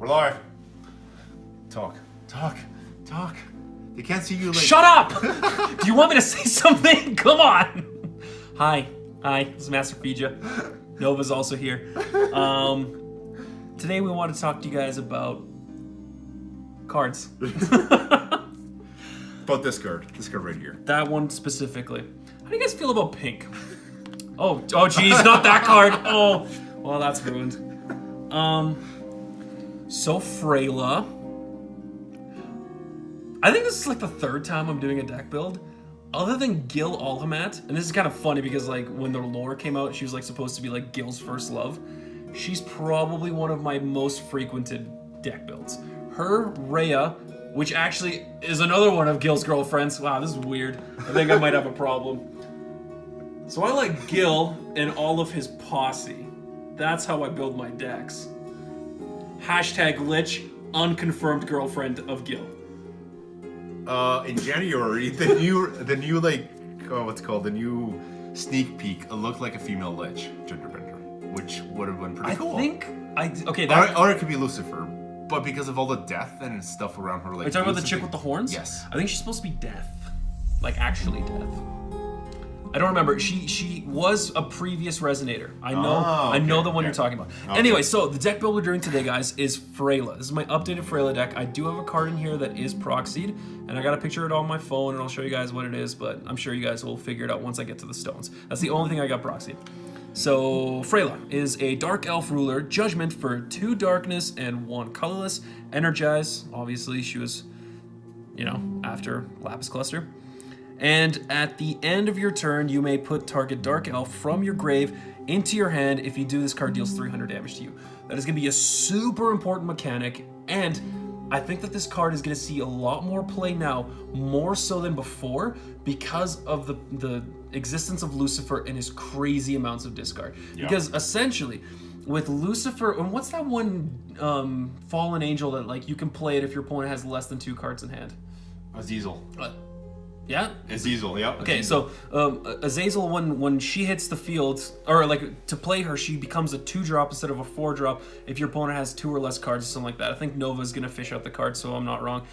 We're live. Talk. They can't see you like... Shut up! Do you want me to say something? Come on! Hi, this is Master Fija. Nova's also here. Today we want to talk to you guys about cards. About this card right here. That one specifically. How do you guys feel about pink? Oh geez, not that card. Oh, well that's ruined. So Frayla. I think this is like the third time I'm doing a deck build. Other than Gil Alhamat, and this is kind of funny because like when the lore came out, she was like supposed to be like Gil's first love. She's probably one of my most frequented deck builds. Her, Rhea, which actually is another one of Gil's girlfriends. Wow, this is weird. I think I might have a problem. So I like Gil and all of his posse. That's how I build my decks. Hashtag Lich, unconfirmed girlfriend of Gil. In January, the new like, what's it called? The new sneak peek looked like a female Lich genderbender, which would have been pretty cool. Okay, that... Or it could be Lucifer, but because of all the death and stuff around her, like... Are you talking about the chick with the horns? Yes. I think she's supposed to be Death. Like, actually Death. I don't remember. She was a previous Resonator. I know the one you're talking about. Okay. Anyway, so the deck build we're doing today, guys, is Freyla. This is my updated Freyla deck. I do have a card in here that is proxied, and I got a picture of it on my phone, and I'll show you guys what it is, but I'm sure you guys will figure it out once I get to the stones. That's the only thing I got proxied. So, Freyla is a Dark Elf ruler, Judgment for 2 darkness and 1 colorless. Energize, obviously she was, you know, after Lapis Cluster. And at the end of your turn, you may put target Dark Elf from your grave into your hand. If you do, this card deals 300 damage to you. That is going to be a super important mechanic, and I think that this card is going to see a lot more play now, more so than before, because of the existence of Lucifer and his crazy amounts of discard. Yeah. Because essentially, with Lucifer, and what's that one fallen angel that like you can play it if your opponent has less than 2 cards in hand? Azazel. Yeah? Azazel, yeah. Okay, so Azazel, when she hits the field, or like to play her, she becomes a 2-drop instead of a 4-drop if your opponent has 2 or less cards or something like that. I think Nova's going to fish out the card, so I'm not wrong.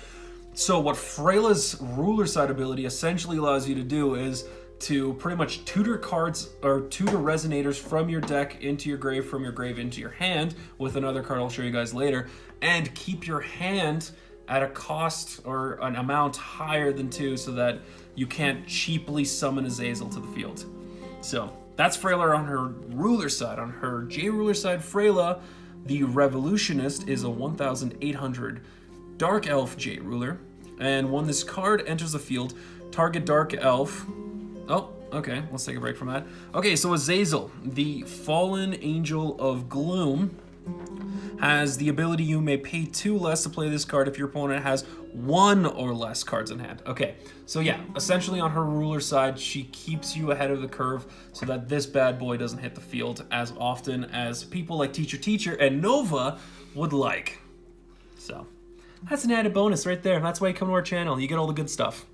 So what Freyla's ruler side ability essentially allows you to do is to pretty much tutor cards, or tutor Resonators from your deck into your grave, from your grave into your hand, with another card I'll show you guys later, and keep your hand at a cost or an amount higher than 2 so that you can't cheaply summon Azazel to the field. So that's Freyla on her ruler side. On her J-ruler side, Freyla, the Revolutionist, is a 1,800 Dark Elf J-ruler. And when this card enters the field, target Dark Elf... Oh, okay, let's take a break from that. Okay, so Azazel, the Fallen Angel of Gloom, has the ability you may pay 2 less to play this card if your opponent has 1 or less cards in hand. Okay, so yeah, essentially on her ruler side, she keeps you ahead of the curve so that this bad boy doesn't hit the field as often as people like Teacher and Nova would like. So, that's an added bonus right there. That's why you come to our channel. You get all the good stuff.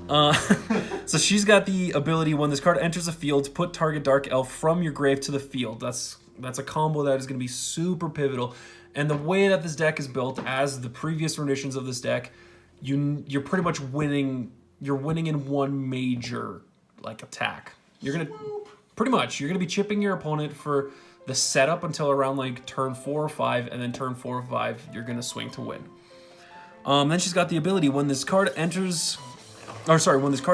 So she's got the ability, when this card enters the field, put target Dark Elf from your grave to the field. That's a combo that is going to be super pivotal. And the way that this deck is built, as the previous renditions of this deck, you're pretty much winning. You're winning in one major like attack. You're gonna be chipping your opponent for the setup until around like turn 4 or 5, and then turn 4 or 5 you're gonna swing to win. Then she's got the ability, when this card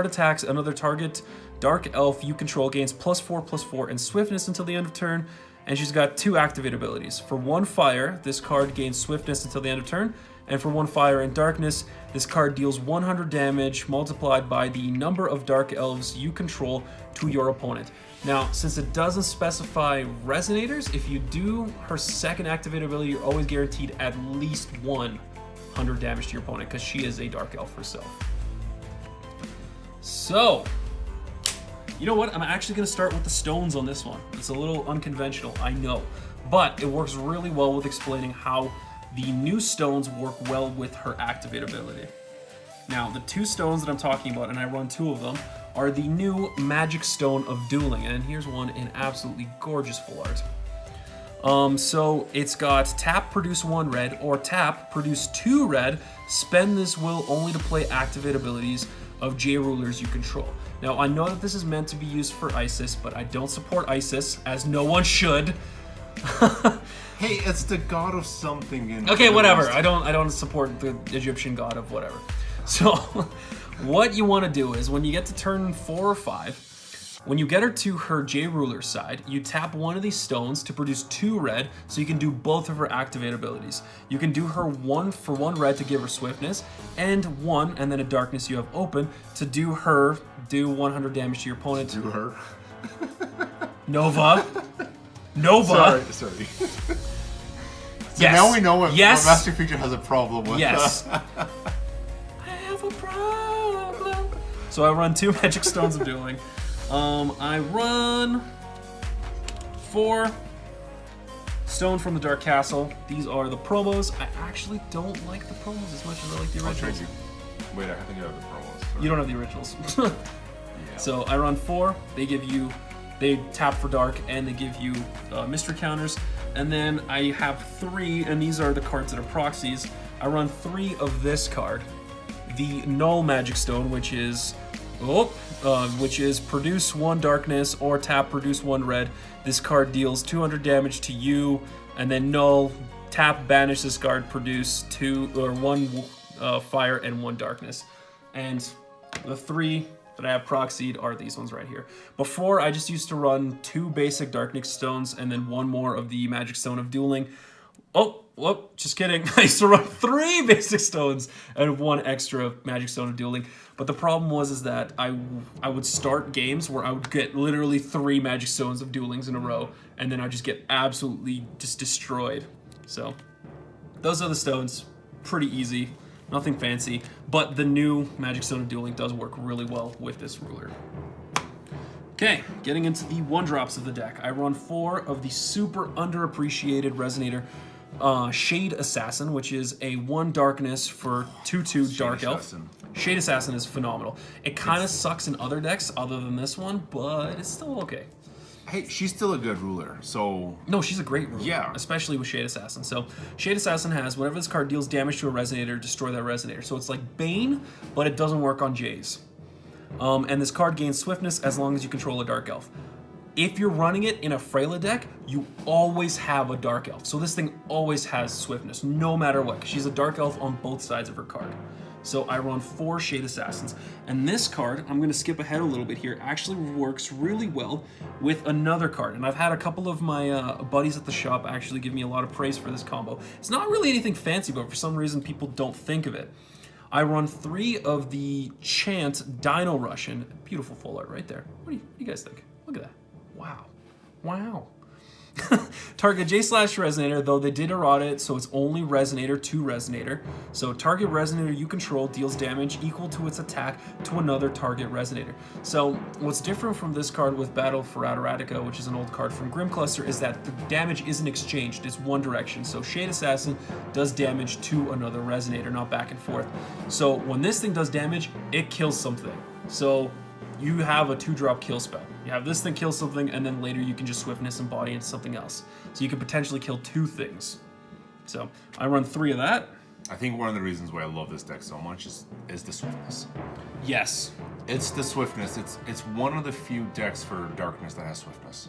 attacks another target Dark Elf you control, gains +4/+4 and swiftness until the end of turn. And she's got 2 activate abilities. For 1 fire, this card gains swiftness until the end of turn. And for 1 fire and darkness, this card deals 100 damage multiplied by the number of Dark Elves you control to your opponent. Now, since it doesn't specify Resonators, if you do her second activate ability, you're always guaranteed at least 100 damage to your opponent, because she is a Dark Elf herself. So, you know what? I'm actually going to start with the stones on this one. It's a little unconventional, I know. But it works really well with explaining how the new stones work well with her activate ability. Now, the 2 stones that I'm talking about, and I run 2 of them, are the new Magic Stone of Dueling. And here's one in absolutely gorgeous full art. So it's got tap, produce 1 red, or tap, produce 2 red, spend this will only to play activate abilities of J rulers you control. Now, I know that this is meant to be used for ISIS, but I don't support ISIS, as no one should. Hey, it's the god of something. In Okay, whatever. I don't support the Egyptian god of whatever. So, what you want to do is when you get to turn 4 or 5, when you get her to her J ruler side, you tap one of these stones to produce 2 red, so you can do both of her activate abilities. You can do her 1 for 1 red to give her swiftness, and 1, and then a darkness you have open to do 100 damage to your opponent. Do her. Nova. Nova. Sorry. So Yes. now we know what Yes. Master Feature has a problem with. Yes. I have a problem. So I run 2 magic stones of dueling. I run 4 stone from the Dark Castle. These are the promos. I actually don't like the promos as much as I like the I'll trade originals. you. Wait, I think you have the promos. Sorry. You don't have the originals. Yeah. So I run 4. They tap for dark and they give you mystery counters. And then I have 3, and these are the cards that are proxies. I run 3 of this card, the Null Magic Stone, which is produce 1 darkness or tap produce 1 red. This card deals 200 damage to you, and then Null, tap banish this card, produce 1 fire and 1 darkness. And the 3 that I have proxied are these ones right here. Before, I just used to run 2 basic darkness stones and then 1 more of the magic stone of dueling. Oh, whoop, just kidding. I used to run 3 basic stones and 1 extra magic stone of dueling. But the problem was that I would start games where I would get literally 3 magic stones of duelings in a row, and then I'd just get absolutely just destroyed. So, those are the stones. Pretty easy. Nothing fancy, but the new Magic Stone of Dueling does work really well with this ruler. Okay, getting into the 1-drops of the deck. I run 4 of the super underappreciated Resonator Shade Assassin, which is a 1 darkness for 2/2 Dark Elf. Shade Assassin is phenomenal. It kind of sucks in other decks other than this one, but it's still okay. Hey, she's still a good ruler, so... No, she's a great ruler. Yeah. Especially with Shade Assassin. So, Shade Assassin has, whenever this card deals damage to a Resonator, destroy that Resonator. So it's like Bane, but it doesn't work on Jays. And this card gains swiftness as long as you control a Dark Elf. If you're running it in a Freyla deck, you always have a Dark Elf. So this thing always has swiftness, no matter what, because she's a Dark Elf on both sides of her card. So I run 4 Shade Assassins. And this card, I'm going to skip ahead a little bit here, actually works really well with another card. And I've had a couple of my buddies at the shop actually give me a lot of praise for this combo. It's not really anything fancy, but for some reason people don't think of it. I run 3 of the Chants Dino-Rush, and beautiful full art right there. What do you guys think? Look at that. Wow. Wow. Target J/Resonator, though they did errata it, so it's only Resonator to Resonator. So target Resonator you control deals damage equal to its attack to another target Resonator. So what's different from this card with Battle for Adoratica, which is an old card from Grim Cluster, is that the damage isn't exchanged, it's one direction. So Shade Assassin does damage to another Resonator, not back and forth. So when this thing does damage, it kills something. So you have a 2-drop kill spell. You have this thing kill something, and then later you can just swiftness and body into something else. So you can potentially kill 2 things. So I run 3 of that. I think one of the reasons why I love this deck so much is the swiftness. Yes. It's the swiftness. It's one of the few decks for darkness that has swiftness.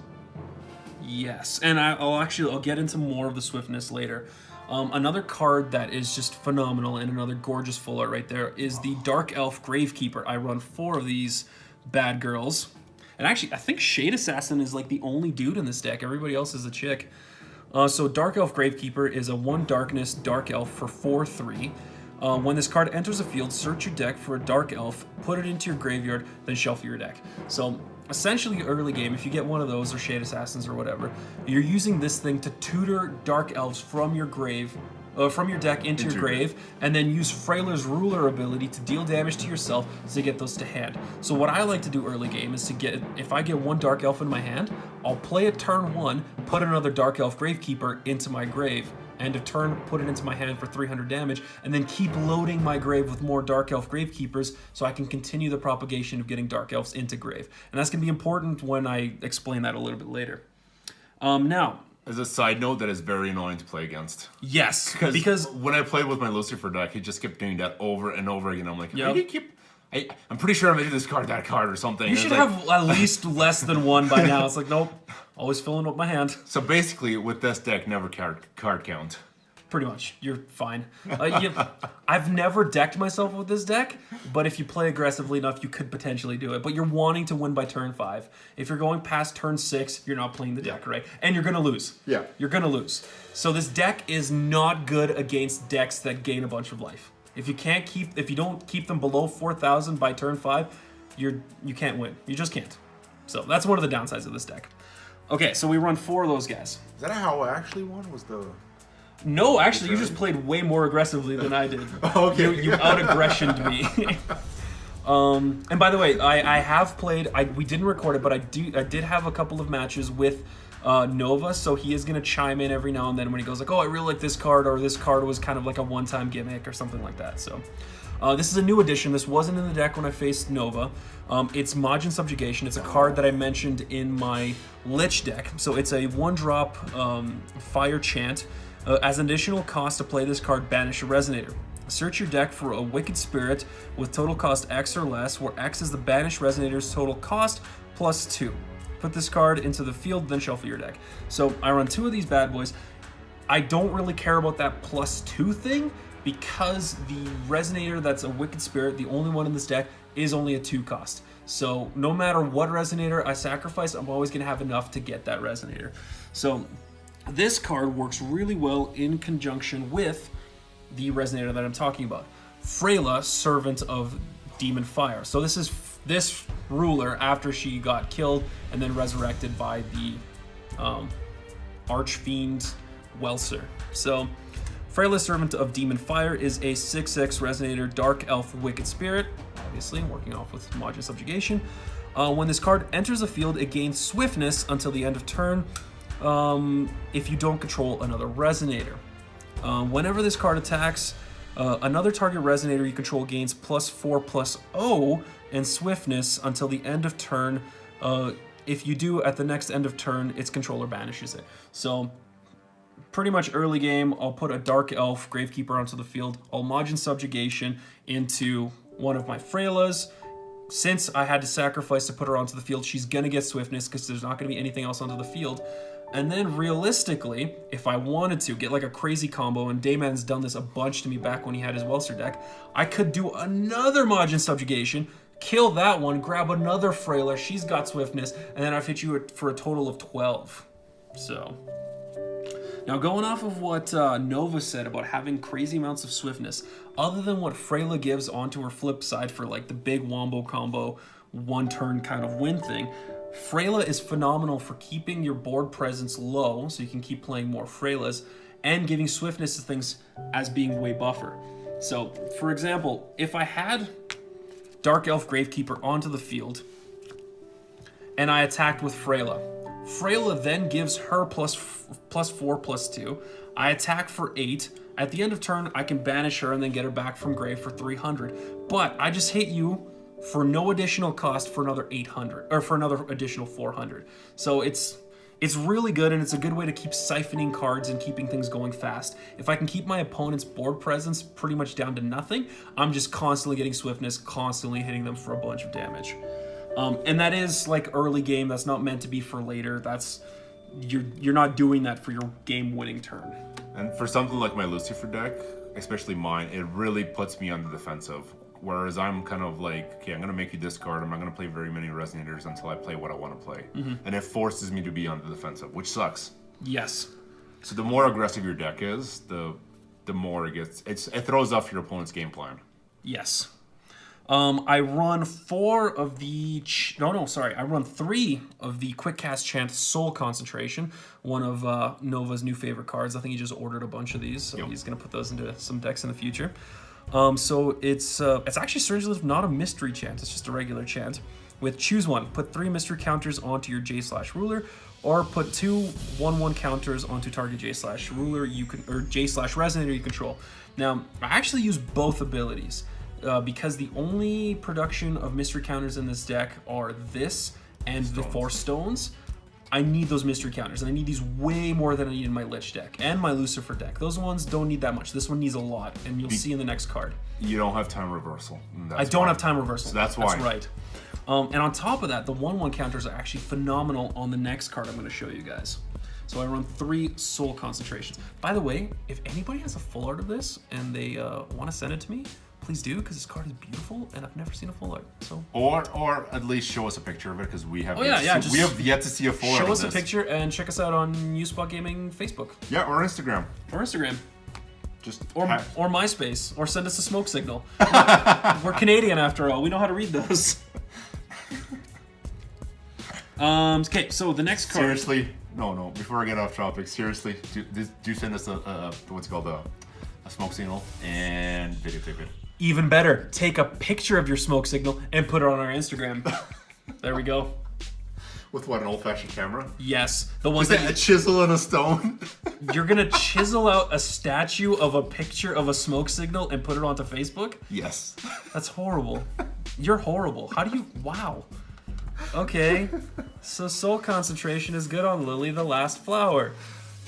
Yes, and I'll get into more of the swiftness later. Another card that is just phenomenal and another gorgeous full art right there is the Dark Elf Gravekeeper. I run 4 of these bad girls. And actually, I think Shade Assassin is like the only dude in this deck. Everybody else is a chick. So Dark Elf Gravekeeper is a 1 darkness Dark Elf for 4/3. When this card enters the field, search your deck for a Dark Elf, put it into your graveyard, then shuffle your deck. So essentially early game, if you get one of those, or Shade Assassins or whatever, you're using this thing to tutor Dark Elves from your grave, from your deck into your grave, and then use Freyla's Ruler ability to deal damage to yourself to get those to hand. So what I like to do early game is to get, if I get 1 Dark Elf in my hand, I'll play it turn 1, put another Dark Elf Gravekeeper into my grave, and a turn put it into my hand for 300 damage, and then keep loading my grave with more Dark Elf Gravekeepers so I can continue the propagation of getting Dark Elves into grave. And that's going to be important when I explain that a little bit later. Now, As a side note, that is very annoying to play against. Yes, because when I played with my Lucifer deck, he just kept doing that over and over again. I'm like, Yep. how do you keep... I'm pretty sure I'm going to discard that card or something. you should have at least less than one by now. It's like, nope, always filling up my hand. So basically, with this deck, never card count. Pretty much, you're fine. I've never decked myself with this deck, but if you play aggressively enough, you could potentially do it. But you're wanting to win by turn 5. If you're going past turn 6, you're not playing the deck, right? And you're gonna lose. Yeah. You're gonna lose. So this deck is not good against decks that gain a bunch of life. If you don't keep them below 4,000 by turn 5, you can't win. You just can't. So that's one of the downsides of this deck. Okay, so we run 4 of those guys. Is that how I actually won? Was the... No, actually, you just played way more aggressively than I did. Okay. You out-aggressioned me. And by the way, I have played. We didn't record it, but I did have a couple of matches with Nova, so he is gonna chime in every now and then when he goes like, "Oh, I really like this card," or "This card was kind of like a one-time gimmick," or something like that. So. This is a new addition. This wasn't in the deck when I faced Nova. It's Majin Subjugation. It's a card that I mentioned in my Lich deck. So it's a 1-drop fire chant. As an additional cost to play this card, banish a Resonator. Search your deck for a Wicked Spirit with total cost X or less, where X is the banished Resonator's total cost plus 2. Put this card into the field, then shuffle your deck. So I run 2 of these bad boys. I don't really care about that plus 2 thing, because the Resonator that's a Wicked Spirit, the only one in this deck, is only a 2 cost. So no matter what Resonator I sacrifice, I'm always going to have enough to get that Resonator. So this card works really well in conjunction with the Resonator that I'm talking about. Freyla, Servant of Demon Fire. So this is this ruler after she got killed and then resurrected by the Archfiend Welser. So Frayla, Servant of Demon Fire, is a 6/6 Resonator Dark Elf Wicked Spirit, obviously working off with Majin Subjugation. When this card enters the field, it gains swiftness until the end of turn if you don't control another Resonator. Whenever this card attacks, another target Resonator you control gains +4/+0 and swiftness until the end of turn. If you do, at the next end of turn, its controller banishes it. So pretty much early game, I'll put a Dark Elf Gravekeeper onto the field. I'll Majin Subjugation into one of my Freylas. Since I had to sacrifice to put her onto the field, she's going to get swiftness because there's not going to be anything else onto the field. And then realistically, if I wanted to get like a crazy combo, and Dayman's done this a bunch to me back when he had his Welser deck, I could do another Majin Subjugation, kill that one, grab another Freyla, she's got swiftness, and then I've hit you for a total of 12. So... now, going off of what Nova said about having crazy amounts of swiftness, other than what Freyla gives onto her flip side for like the big wombo combo, 1-turn kind of win thing, Freyla is phenomenal for keeping your board presence low, so you can keep playing more Freylas, and giving swiftness to things as being way buffer. So, for example, if I had Dark Elf Gravekeeper onto the field, and I attacked with Freyla, Freyla then gives her +4/+2. I attack for 8. At the end of turn, I can banish her and then get her back from grave for 300. But I just hit you for no additional cost for another 800, or for another additional 400. So it's really good, and it's a good way to keep siphoning cards and keeping things going fast. If I can keep my opponent's board presence pretty much down to nothing, I'm just constantly getting swiftness, constantly hitting them for a bunch of damage. And that is like early game. That's not meant to be for later. That's you're not doing that for your game-winning turn. And for something like my Lucifer deck, especially mine, it really puts me on the defensive. Whereas I'm kind of like, okay, I'm going to make you discard. I'm not going to play very many Resonators until I play what I want to play. And it forces me to be on the defensive, which sucks. Yes. So the more aggressive your deck is, the more it gets. It throws off your opponent's game plan. Yes. I run 3 of the Quick Cast Chant Soul Concentration, one of Nova's new favorite cards. I think he just ordered a bunch of these, so he's going to put those into some decks in the future. So it's actually strangely not a mystery chant, it's just a regular chant. With choose one, put 3 mystery counters onto your J/ruler, or put 2 1/1 counters onto target J/ruler or J/resonator you control. Now, I actually use both abilities. Because the only production of mystery counters in this deck are this and the 4 stones. I need those mystery counters, and I need these way more than I need in my Lich deck and my Lucifer deck. Those ones don't need that much. This one needs a lot, and you'll see in the next card. You don't have time reversal. I don't have time reversal. So that's why. That's right. And on top of that, the 1/1 counters are actually phenomenal on the next card I'm going to show you guys. So I run 3 Soul Concentrations. By the way, if anybody has a full art of this and they want to send it to me, please do, because this card is beautiful and I've never seen a full art. So or at least show us a picture of it, because we have we have yet to see a full art show of us a picture and check us out on uSpotGaming Facebook. Yeah, or Instagram. Just or MySpace, or send us a smoke signal. We're Canadian after all. We know how to read those. Okay, so the next card. Seriously, no. Before I get off topic, seriously, do send us a what's it called, a smoke signal and videotape it. Even better, take a picture of your smoke signal and put it on our Instagram. There we go. With what, an old-fashioned camera? Yes, the ones Is that a chisel and a stone? You're gonna chisel out a statue of a picture of a smoke signal and put it onto Facebook? Yes. That's horrible. You're horrible. How do you? Wow. Okay, so Soul Concentration is good on Lily the Last Flower,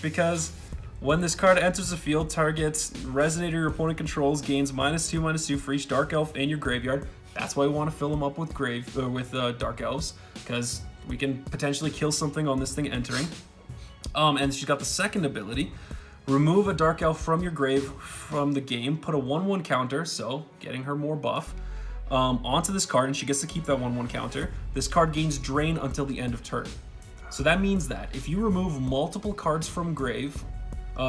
because when this card enters the field, targets Resonator your opponent controls gains -2/-2 for each Dark Elf in your graveyard. That's why we want to fill them up with Dark Elves, because we can potentially kill something on this thing entering. And she's got the second ability. Remove a Dark Elf from your grave from the game, put a 1/1 counter, so getting her more buff, onto this card, and she gets to keep that 1/1 counter. This card gains Drain until the end of turn. So that means that if you remove multiple cards from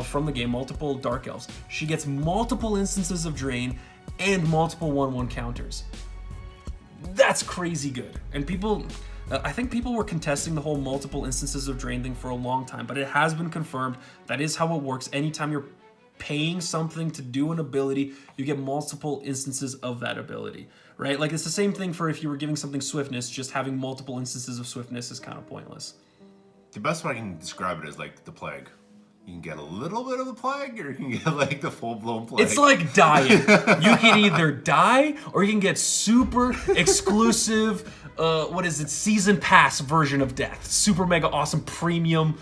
from the game, multiple Dark Elves, she gets multiple instances of Drain and multiple 1/1 counters. That's crazy good. And I think people were contesting the whole multiple instances of Drain thing for a long time, but it has been confirmed that is how it works. Anytime you're paying something to do an ability, you get multiple instances of that ability, right? Like, it's the same thing for if you were giving something Swiftness, just having multiple instances of Swiftness is kind of pointless. The best way I can describe it is like the Plague. You can get a little bit of the Plague, or you can get like the full-blown Plague. It's like dying. You can either die, or you can get super exclusive, season pass version of death. Super mega awesome premium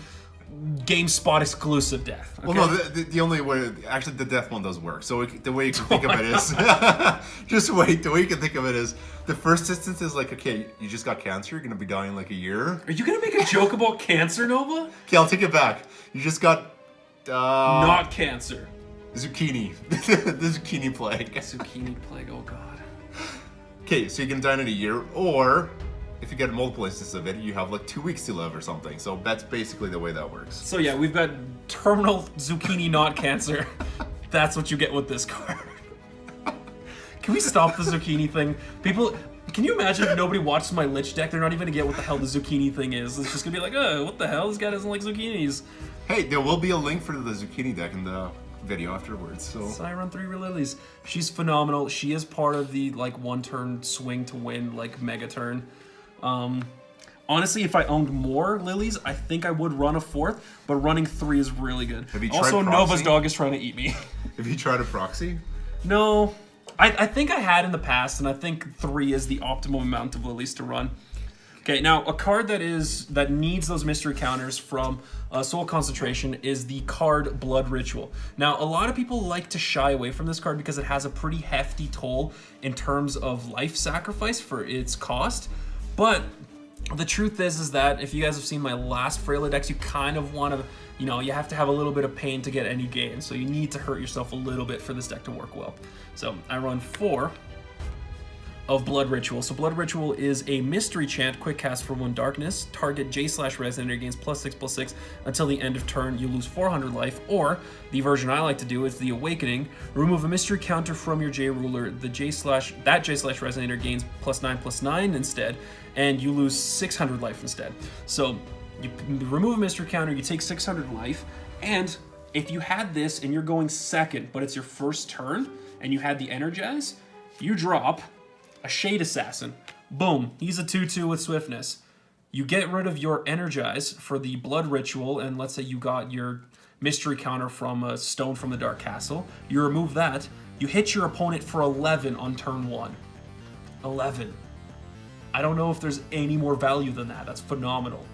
GameSpot exclusive death. Okay? Well, no, the only way, actually the death one does work. So the way you can think of it is, just wait, the way you can think of it is, the first instance is like, okay, you just got cancer, you're gonna be dying like a year. Are you gonna make a joke about cancer, Nova? Okay, I'll take it back. You just got... not cancer. Zucchini. The Zucchini Plague. Zucchini Plague, oh god. Okay, so you can die in a year, or if you get multiple instances of it, you have like 2 weeks to live or something. So that's basically the way that works. So yeah, we've got terminal zucchini not cancer. That's what you get with this card. Can we stop the zucchini thing? People, can you imagine if nobody watches my Lich deck? They're not even gonna get what the hell the zucchini thing is. It's just gonna be like, oh, what the hell? This guy doesn't like zucchinis. Hey, there will be a link for the zucchini deck in the video afterwards. So I run 3 Lilies. She's phenomenal. She is part of the like 1-turn swing to win, like mega turn. Honestly, if I owned more Lilies, I think I would run a 4th, but running 3 is really good. Have you tried also, proxy? Nova's dog is trying to eat me. Have you tried a proxy? No. I think I had in the past, and I think 3 is the optimum amount of Lilies to run. Okay, now a card that needs those mystery counters from Soul Concentration is the card Blood Ritual. Now, a lot of people like to shy away from this card because it has a pretty hefty toll in terms of life sacrifice for its cost, but the truth is that if you guys have seen my last Freyla decks, you kind of want to, you have to have a little bit of pain to get any gain, so you need to hurt yourself a little bit for this deck to work well. So I run 4 of Blood Ritual. So Blood Ritual is a mystery chant, quick cast for 1 darkness. Target J/Resonator gains +6/+6 until the end of turn. You lose 400 life. Or the version I like to do is the Awakening. Remove a mystery counter from your J ruler. That J/Resonator gains +9/+9 instead, and you lose 600 life instead. So you remove a mystery counter, you take 600 life, and if you had this and you're going second, but it's your first turn, and you had the Energize, you drop a Shade Assassin. Boom, he's a 2/2 with Swiftness. You get rid of your Energize for the Blood Ritual, and let's say you got your mystery counter from a Stone from the Dark Castle. You remove that, you hit your opponent for 11 on turn 1. 11. I don't know if there's any more value than that. That's phenomenal.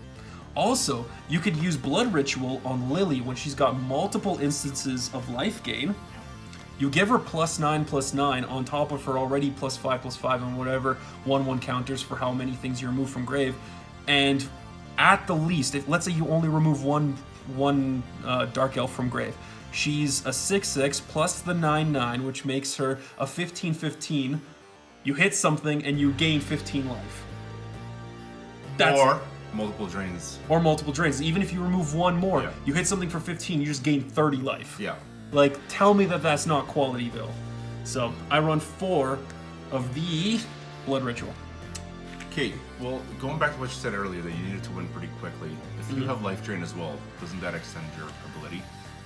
Also, you could use Blood Ritual on Lily when she's got multiple instances of life gain. You give her +9/+9 on top of her already +5/+5 and whatever 1/1 counters for how many things you remove from grave. And at the least, let's say you only remove one Dark Elf from grave. She's a 6/6 plus the 9/9, which makes her a 15/15. You hit something and you gain 15 life. Or multiple drains. Or multiple drains. Even if you remove one more, you hit something for 15, you just gain 30 life. Yeah. Like, tell me that that's not quality, Bill. So, I run 4 of the Blood Ritual. Okay, well, going back to what you said earlier, that you needed to win pretty quickly. If you have life drain as well, doesn't that extend your ability?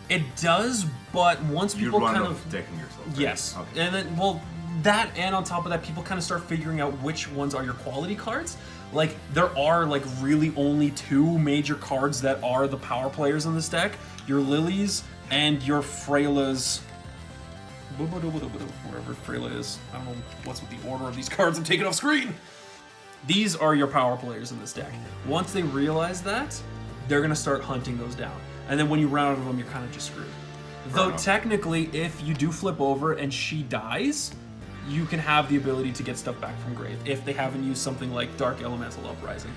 It does, but once people you run kind out of decking yourself. Right? Yes, Okay. and then that, and on top of that, people kind of start figuring out which ones are your quality cards. Like, there are like really only 2 major cards that are the power players in this deck: your Lilies and your Freylas. Wherever Freyla is, I don't know what's with the order of these cards I'm taking off screen. These are your power players in this deck. Once they realize that, they're gonna start hunting those down. And then when you run out of them, you're kind of just screwed. Though technically, if you do flip over and she dies, you can have the ability to get stuff back from grave if they haven't used something like Dark Elemental Uprising,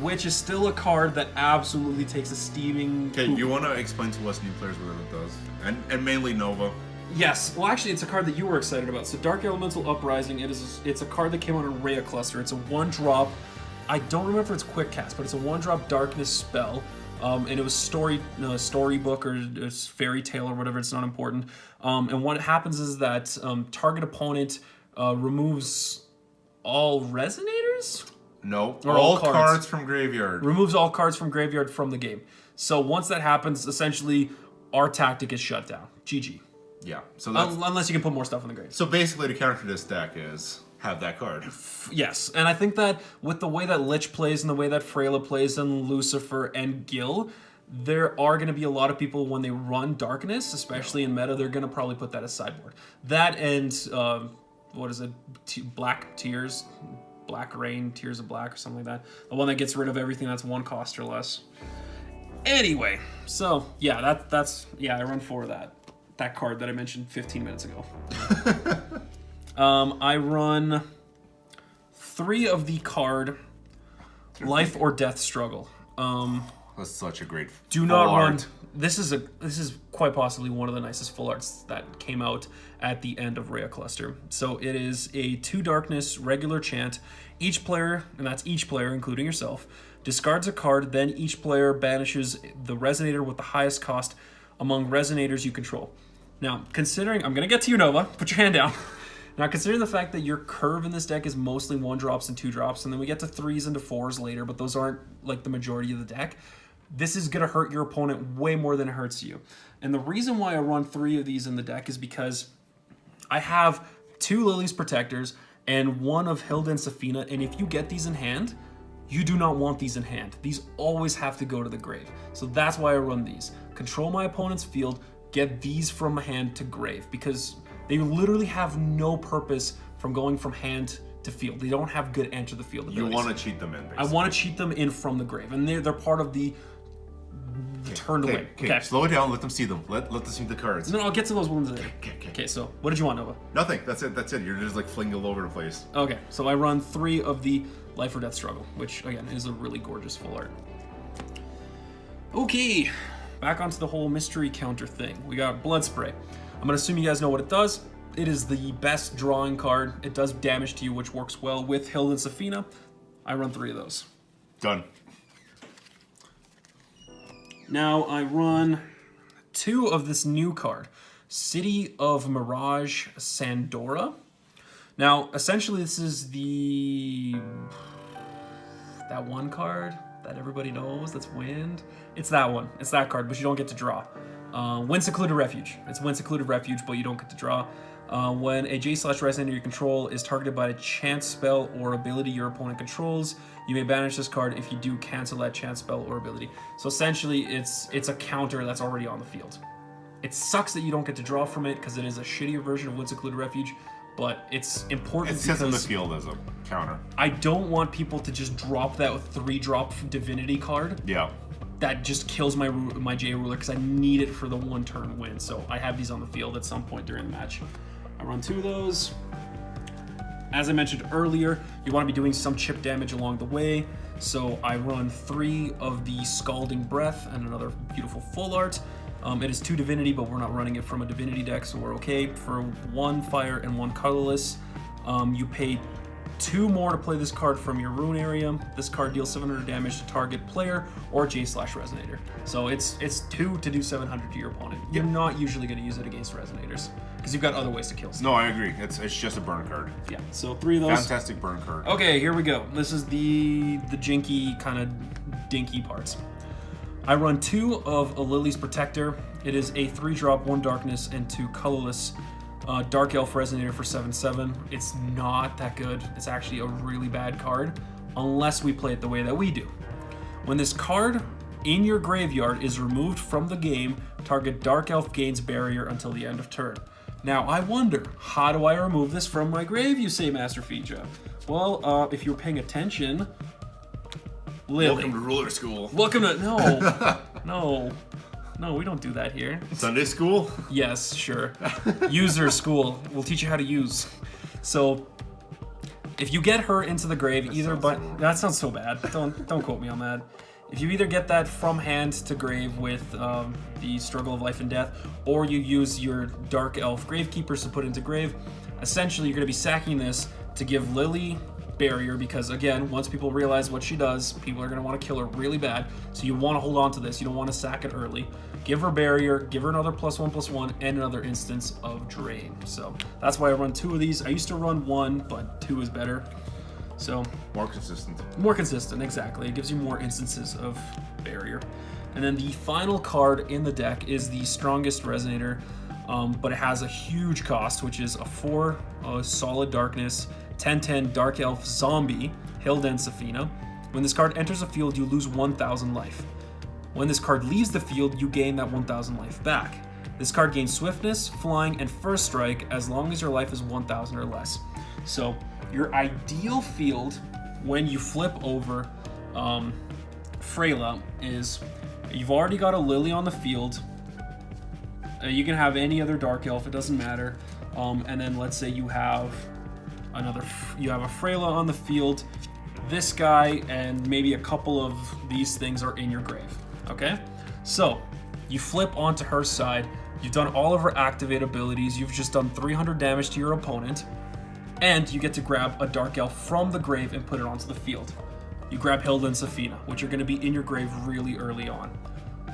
which is still a card that absolutely takes a steaming... Okay, you want to explain to us new players what it does? And mainly Nova. Yes, well actually it's a card that you were excited about. So Dark Elemental Uprising, it's a card that came out in Rhea Cluster. It's a 1-drop, I don't remember its quick cast, but it's a 1-drop darkness spell. And it was storybook or fairy tale or whatever, it's not important. And what happens is that target opponent removes all Resonators? No, Or all cards from graveyard. Removes all cards from graveyard from the game. So once that happens, essentially, our tactic is shut down. GG. Yeah, so that's... Unless you can put more stuff in the grave. So basically the counter to this deck is have that card. Yes, and I think that with the way that Lich plays and the way that Freyla plays and Lucifer and Gil, there are going to be a lot of people when they run Darkness, especially in meta, they're going to probably put that as sideboard. That and, what is it, Black Tears, Black Rain, Tears of Black or something like that. The one that gets rid of everything that's 1 cost or less. Anyway, so yeah, that's I run 4 of that card that I mentioned 15 minutes ago. I run 3 of the card Life or Death Struggle. That's such a great Do not run. This is quite possibly one of the nicest full arts that came out at the end of Rhea Cluster. So it is a 2 darkness regular chant. Each player, and that's each player, including yourself, discards a card. Then each player banishes the resonator with the highest cost among resonators you control. Now, considering, I'm gonna get to you, Nova. Put your hand down. Now, considering the fact that your curve in this deck is mostly 1-drops and 2-drops, and then we get to 3s and to 4s later, but those aren't like the majority of the deck, this is gonna hurt your opponent way more than it hurts you. And the reason why I run 3 of these in the deck is because I have 2 Lily's Protectors and 1 of Hilda and Saffina, and if you get these in hand, you do not want these in hand. These always have to go to the grave. So that's why I run these. Control my opponent's field, get these from hand to grave, because they literally have no purpose from going from hand to field. They don't have good enter the field abilities. You want to cheat them in, basically. I want to cheat them in from the grave, and they're part of the turn to win. Okay, slow it down. Let them see them. Let them see the cards. No, I'll get to those ones later. Okay, so what did you want, Nova? Nothing. That's it. You're just like flinging all over the place. Okay, so I run 3 of the Life or Death Struggle, which again is a really gorgeous full art. Okay, back onto the whole mystery counter thing. We got Blood Spray. I'm gonna assume you guys know what it does. It is the best drawing card. It does damage to you, which works well with Hilda and Saffina. I run 3 of those. Done. Now I run 2 of this new card, City of Mirage Sandora. Now, essentially, this is that one card that everybody knows, that's Wind. It's that one. It's that card, but you don't get to draw. Wind Secluded Refuge. It's Wind Secluded Refuge, but you don't get to draw. When a J/Resonator you control is targeted by a chance spell or ability your opponent controls, you may banish this card. If you do, cancel that chance spell or ability. So essentially, it's a counter that's already on the field. It sucks that you don't get to draw from it because it is a shittier version of Wind Secluded Refuge, but it's important It sits in the because field as a counter. I don't want people to just drop that 3-drop Divinity card. Yeah. That just kills my J ruler because I need it for the 1-turn win. So I have these on the field at some point during the match. I run 2 of those. As I mentioned earlier, you want to be doing some chip damage along the way. So I run 3 of the Scalding Breath and another beautiful full art. It is 2 Divinity, but we're not running it from a Divinity deck, so we're okay. For 1 Fire and 1 Colorless, you pay 2 more to play this card from your Rune area. This card deals 700 damage to target player or J/Resonator. So it's 2 to do 700 to your opponent. You're not usually going to use it against Resonators because you've got other ways to kill stuff. No, I agree. It's just a burn card. Yeah, so 3 of those. Fantastic burn card. Okay, here we go. This is the jinky kind of dinky parts. I run 2 of a Lily's Protector. It is a 3-drop, 1 darkness, and 2 colorless Dark Elf Resonator for 7/7. It's not that good. It's actually a really bad card, unless we play it the way that we do. When this card in your graveyard is removed from the game, target Dark Elf gains barrier until the end of turn. Now, I wonder, how do I remove this from my grave, you say, Master Fija? Well, if you're paying attention... Lily. Welcome to ruler school. Welcome to... No, we don't do that here. Sunday school? Yes, sure. User school. We'll teach you how to use. So, if you get her into the grave, either by... That sounds so bad. Don't quote me on that. If you either get that from hand to grave with the Struggle of Life and Death, or you use your Dark Elf Gravekeepers to put into grave, essentially you're going to be sacking this to give Lily barrier because, again, once people realize what she does, people are going to want to kill her really bad. So you want to hold on to this. You don't want to sack it early. Give her barrier, give her another +1/+1, and another instance of drain. So that's why I run 2 of these. I used to run 1, but 2 is better. So more consistent. More consistent, exactly. It gives you more instances of barrier. And then the final card in the deck is the strongest Resonator, but it has a huge cost, which is a 4 solid darkness, 10/10 Dark Elf Zombie, Hilda and Saffina. When this card enters the field, you lose 1,000 life. When this card leaves the field, you gain that 1,000 life back. This card gains swiftness, flying, and first strike as long as your life is 1,000 or less. So your ideal field when you flip over Freyla is you've already got a Lily on the field. You can have any other Dark Elf, it doesn't matter. And then let's say you have a Freyla on the field, this guy, and maybe a couple of these things are in your grave. Okay? So you flip onto her side, you've done all of her activate abilities, you've just done 300 damage to your opponent, and you get to grab a Dark Elf from the grave and put it onto the field. You grab Hilda and Saffina, which are going to be in your grave really early on.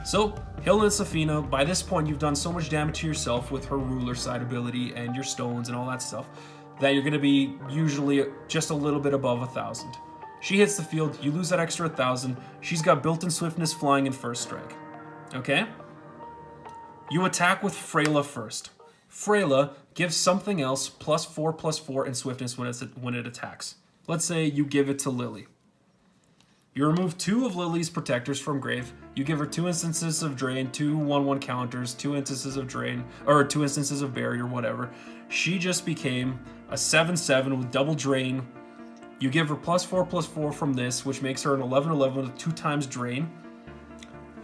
So, Hilda and Saffina, by this point you've done so much damage to yourself with her ruler side ability and your stones and all that stuff, that you're going to be usually just a little bit above 1,000. She hits the field, you lose that extra 1,000, she's got built-in swiftness, flying, and first strike. Okay? You attack with Freyla first. Freyla gives something else +4/+4 in swiftness when it attacks. Let's say you give it to Lily. You remove 2 of Lily's protectors from grave. You give her 2 instances of drain, 2 1/1 counters, 2 instances of drain, or 2 instances of barrier, whatever. She just became a 7/7 with double drain. You give her +4/+4 from this, which makes her an 11/11 with 2 times drain.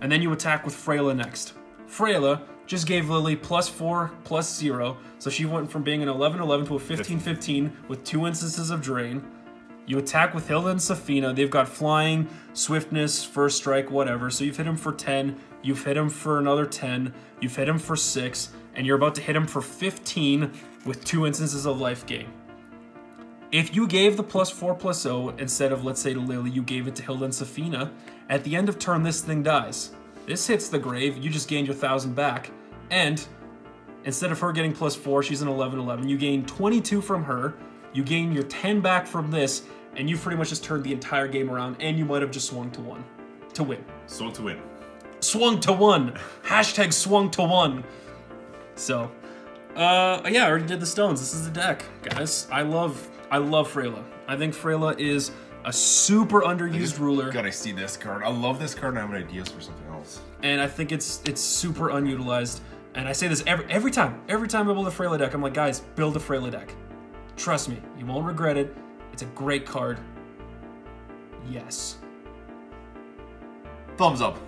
And then you attack with Freyla next. Freyla just gave Lily +4/+0, so she went from being an 11/11 to a 15/15 with 2 instances of drain. You attack with Hilda and Saffina. They've got flying, swiftness, first strike, whatever. So you've hit him for 10, you've hit him for another 10, you've hit him for 6, and you're about to hit him for 15 with 2 instances of life gain. If you gave the +4/+0 instead of, let's say, to Lily, you gave it to Hilda and Saffina, at the end of turn, this thing dies. This hits the grave, you just gained your 1,000 back, and instead of her getting +4, she's an 11/11. You gain 22 from her, you gain your 10 back from this, and you pretty much just turned the entire game around, and you might have just swung to 1 to win. Swung to win. Swung to 1. Hashtag swung to 1. So, yeah, I already did the stones. This is the deck, guys. I love Freyla. I think Freyla is a super underused ruler. Gotta see this card. I love this card, and I have ideas for something else. And I think it's super unutilized. And I say this every time I build a Freyla deck, I'm like, guys, build a Freyla deck. Trust me, you won't regret it. It's a great card. Yes. Thumbs up.